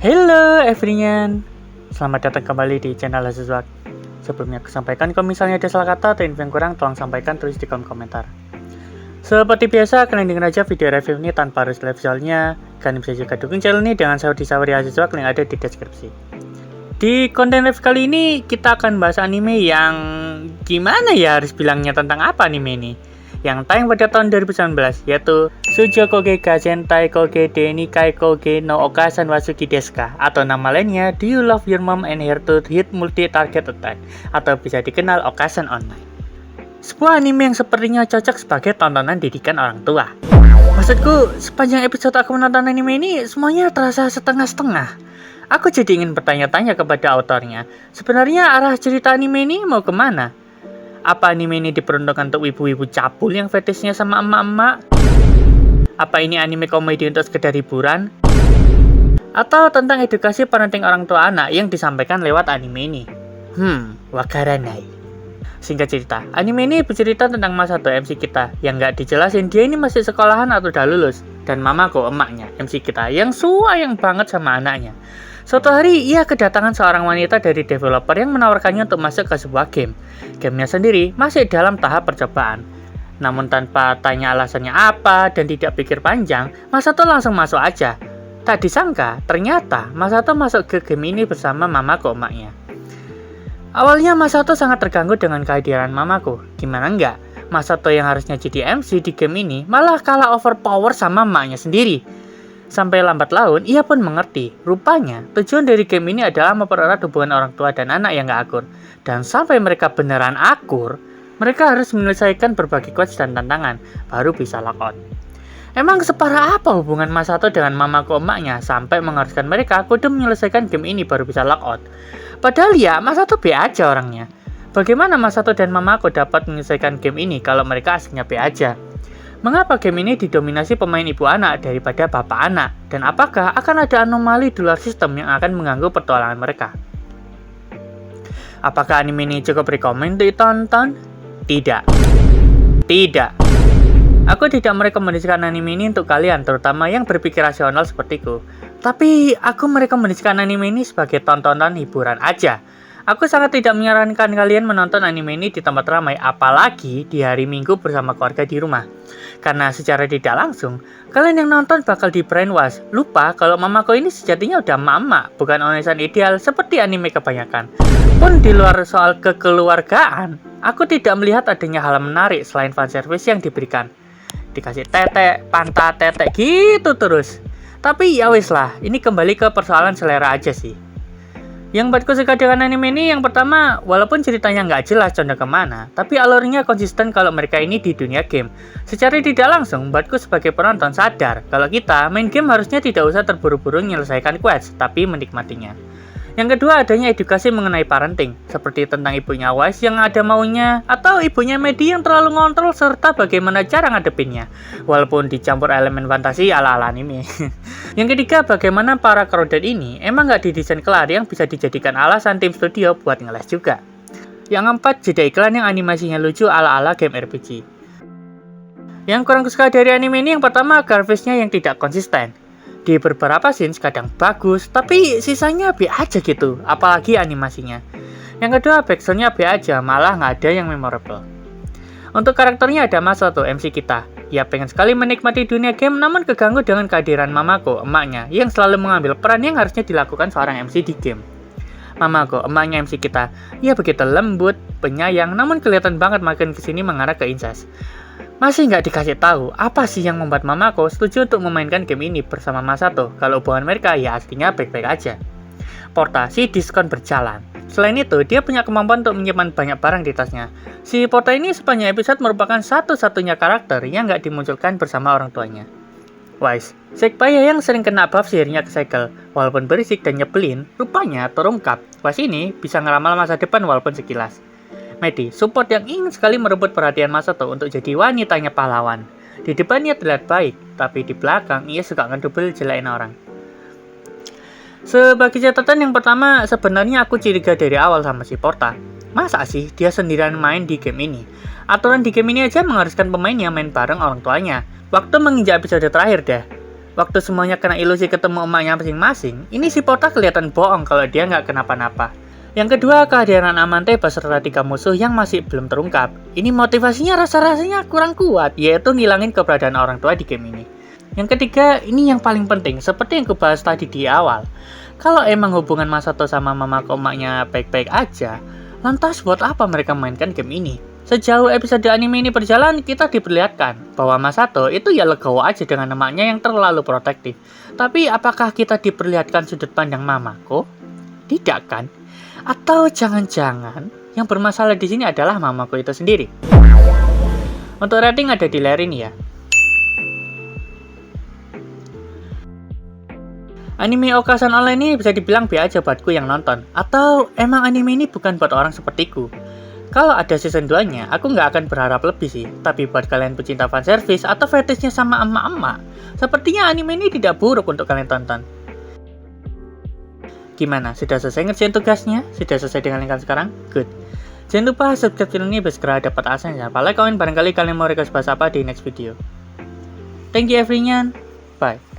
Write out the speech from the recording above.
Hello everyone, selamat datang kembali di channel Azizwak. Sebelumnya aku sampaikan kalau misalnya ada salah kata atau info yang kurang, tolong sampaikan tulis di kolom komentar. Seperti biasa, kalian dengar aja video review ini tanpa harus live visualnya. Kalian bisa juga dukung channel ini dengan saudi Azizwak, link ada di deskripsi. Di konten review kali ini kita akan bahas anime yang gimana ya harus bilangnya tentang apa anime ini, yang tayang pada tahun 2019, yaitu Tsuchokoge ga Sentai Koge de Nikai Koge no Okasan Wasuki desu ka, atau nama lainnya Do You Love Your Mom and Her to Hit Multi-Target Attack, atau bisa dikenal Okasan Online. Sebuah anime yang sepertinya cocok sebagai tontonan didikan orang tua. Maksudku, sepanjang episode aku menonton anime ini, semuanya terasa setengah-setengah. Aku jadi ingin bertanya-tanya kepada autornya, sebenarnya arah cerita anime ini mau kemana? Apa anime ini diperuntukkan untuk ibu-ibu cabul yang fetishnya sama emak-emak? Apa ini anime komedi untuk sekedar hiburan? Atau tentang edukasi parenting orang tua anak yang disampaikan lewat anime ini? Wakaranai. Singkat cerita, anime ini bercerita tentang Masato MC kita yang nggak dijelasin dia ini masih sekolahan atau udah lulus, dan Mamako emaknya MC kita yang sayang banget sama anaknya. Suatu hari, ia kedatangan seorang wanita dari developer yang menawarkannya untuk masuk ke sebuah game. Gamenya sendiri masih dalam tahap percobaan. Namun tanpa tanya alasannya apa dan tidak pikir panjang, Masato langsung masuk aja. Tak disangka, ternyata Masato masuk ke game ini bersama Mamako emaknya. Awalnya Masato sangat terganggu dengan kehadiran Mamako. Gimana enggak? Masato yang harusnya jadi MC di game ini malah kalah overpower sama emaknya sendiri. Sampai lambat laun, ia pun mengerti. Rupanya, tujuan dari game ini adalah mempererat hubungan orang tua dan anak yang gak akur. Dan sampai mereka beneran akur, mereka harus menyelesaikan berbagai quest dan tantangan, baru bisa logout. Emang separah apa hubungan Masato dengan Mamako emaknya sampai mengharuskan mereka kudu menyelesaikan game ini baru bisa logout? Padahal ya, Masato B aja orangnya. Bagaimana Masato dan Mamako dapat menyelesaikan game ini kalau mereka aslinya B aja? Mengapa game ini didominasi pemain ibu anak daripada bapak anak? Dan apakah akan ada anomali di luar sistem yang akan mengganggu petualangan mereka? Apakah anime ini cukup rekomen untuk ditonton? Tidak. Aku tidak merekomendasikan anime ini untuk kalian, terutama yang berpikir rasional sepertiku. Tapi aku merekomendasikan anime ini sebagai tontonan hiburan aja. Aku sangat tidak menyarankan kalian menonton anime ini di tempat ramai, apalagi di hari Minggu bersama keluarga di rumah. Karena secara tidak langsung, kalian yang nonton bakal di brainwash. Lupa kalau Mamako ini sejatinya udah mama, bukan onesan ideal seperti anime kebanyakan. Pun di luar soal kekeluargaan, aku tidak melihat adanya hal menarik selain fanservice yang diberikan. Dikasih tetek, pantat, tetek gitu terus. Tapi ya wis lah, ini kembali ke persoalan selera aja sih. Yang buatku suka dengan anime ini, yang pertama, walaupun ceritanya nggak jelas condong kemana, tapi alurnya konsisten kalau mereka ini di dunia game. Secara tidak langsung, buatku sebagai penonton sadar kalau kita main game harusnya tidak usah terburu-buru menyelesaikan quest, tapi menikmatinya. Yang kedua, adanya edukasi mengenai parenting, seperti tentang ibunya Wise yang ada maunya, atau ibunya Medi yang terlalu ngontrol, serta bagaimana cara ngadepinnya, walaupun dicampur elemen fantasi ala-ala anime. Yang ketiga, bagaimana para crowded ini emang nggak didesain kelar yang bisa dijadikan alasan tim studio buat ngeles juga. Yang keempat, jeda iklan yang animasinya lucu ala-ala game RPG. Yang kurang suka dari anime ini, yang pertama, grafisnya yang tidak konsisten. Di beberapa scenes kadang bagus, tapi sisanya B aja gitu, apalagi animasinya. Yang kedua, backsoundnya B aja, malah nggak ada yang memorable. Untuk karakternya ada Masato, MC kita. Ia pengen sekali menikmati dunia game, namun keganggu dengan kehadiran Mamako, emaknya, yang selalu mengambil peran yang harusnya dilakukan seorang MC di game. Mamako, emaknya MC kita, ia begitu lembut, penyayang, namun kelihatan banget makin kesini mengarah ke incest. Masih nggak dikasih tahu apa sih yang membuat Mamako setuju untuk memainkan game ini bersama Masato, kalau hubungan mereka ya aslinya baik-baik aja. Porta, si diskon berjalan. Selain itu, dia punya kemampuan untuk menyimpan banyak barang di tasnya. Si Porta ini sepanjang episode merupakan satu-satunya karakter yang nggak dimunculkan bersama orang tuanya. Wise, Sekbaya yang sering kena buff sihirnya kesegel, walaupun berisik dan nyebelin, rupanya terungkap. Wise ini bisa ngeramal masa depan walaupun sekilas. Medi, support yang ingin sekali merebut perhatian Masato untuk jadi wanitanya pahlawan. Di depannya terlihat baik, tapi di belakang ia suka ngedubel jelekin orang. Sebagai catatan yang pertama, sebenarnya aku curiga dari awal sama si Porta. Masa sih dia sendirian main di game ini? Aturan di game ini aja mengharuskan pemainnya main bareng orang tuanya. Waktu menginjak episode terakhir dah. waktu semuanya kena ilusi ketemu emaknya masing-masing, ini si Pota kelihatan bohong kalau dia nggak kenapa-napa. Yang kedua, kehadiran Amante beserta 3 musuh yang masih belum terungkap. Ini motivasinya rasa-rasanya kurang kuat, yaitu ngilangin keberadaan orang tua di game ini. Yang ketiga, ini yang paling penting, seperti yang kubahas tadi di awal. Kalau emang hubungan Masato sama mama emaknya baik-baik aja, lantas buat apa mereka mainkan game ini? Sejauh episode anime ini berjalan, kita diperlihatkan bahwa Masato itu ya legowo aja dengan emaknya yang terlalu protektif. Tapi apakah kita diperlihatkan sudut pandang mamako? Tidak kan? Atau jangan-jangan yang bermasalah di sini adalah mamaku itu sendiri. Untuk rating ada di layar ini ya. Anime Okasan Online ini bisa dibilang B aja buatku yang nonton. Atau emang anime ini bukan buat orang sepertiku? Kalau ada season 2-nya, aku nggak akan berharap lebih sih. Tapi buat kalian pecinta fanservice atau fetishnya sama emak-emak, sepertinya anime ini tidak buruk untuk kalian tonton. Gimana? Sudah selesai ngerjain tugasnya? Sudah selesai dengan lingkaran sekarang? Good. Jangan lupa subscribe channel ini biar segera dapat akses. Jangan lupa like, komen, barangkali kalian mau request bahas apa di next video. Thank you everyone. Bye.